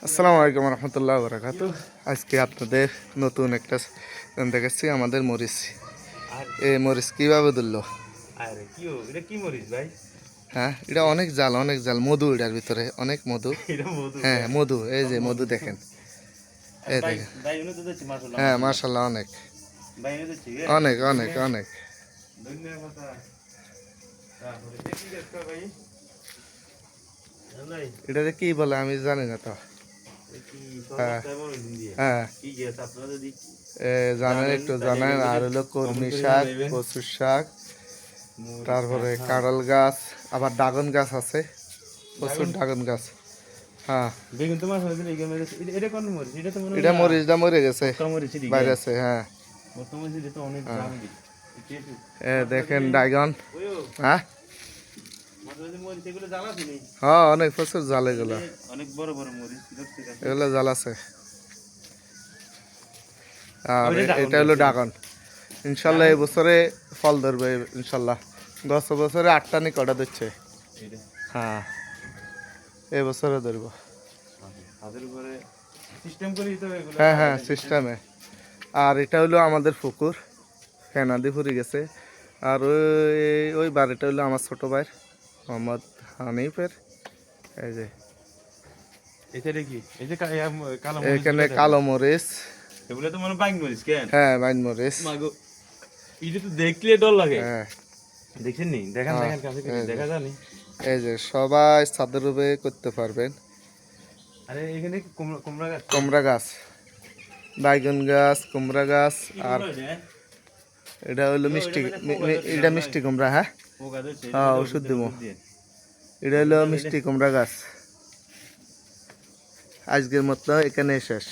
আসসালামু আলাইকুম রহমতুল্লাহ বরকাত। আজকে আপনাদের নতুন একটা দেখাচ্ছি আমাদের মরিচ। এই মরিচ কীভাবে ধরলো? হ্যাঁ, এটা অনেক জাল, অনেক জাল, মধু এটার ভিতরে অনেক মধু। হ্যাঁ মধু, এই যে মধু দেখেন, এই দেখেন। হ্যাঁ মাশাল্লাহ, অনেক অনেক অনেক অনেক। এটাতে কি বলে আমি জানি না তো। হ্যাঁ হ্যাঁ, জানেন একটু জানেন। আর হলো কলমি শাক, কচুর শাক, তারপরে কাঁড়াল গাছ, আবার ড্রাগন গাছ আছে, প্রচুর ড্রাগন গাছ। হ্যাঁ এটা মরিচটা মরে গেছে, বাইরে আছে। হ্যাঁ দেখেন ড্রাগন। হ্যাঁ হ্যাঁ, অনেক প্রচুর জাল, এগুলো অনেক বড় বড় মরিচ, এগুলো জাল আছে। আর এটা হলো ড্রাগন। ইনশাল্লাহ এই বছরে ফল ধরবে ইনশাল্লাহ। গত বছরে 8টা নি কটা দিচ্ছে। হ্যাঁ এই বছরে ধরবো। হ্যাঁ হ্যাঁ সিস্টেমে। আর এটা হলো আমাদের পুকুর, ফেনাদি ফুরি গেছে। আর ওই বাড়িটা হলো আমার ছোট ভাইয়ের, মোহাম্মদ হানিফের। এই যে এখানে কালো মরিচ, এগুলো তো মনে বাইন মরিচ কেন? হ্যাঁ বাইন মরিচ। এটা তো দেখলে ডর লাগে। হ্যাঁ দেখছেন নি? দেখেন দেখেন কাছে দেখা জানি। এই যে সবাই ছাদের উপরে করতে পারবেন। আরে এখানে কুমড়া গাছ, কুমড়া গাছ, বাইগন গাছ, কুমড়া গাছ। আর এটা হলো মিষ্টি, এটা মিষ্টি কুমড়া। হ্যাঁ হ্যাঁ, ওষুধ দিব। এটা হলো মিষ্টি কুমড়া গাছ। আজকের মতো এখানে শেষ।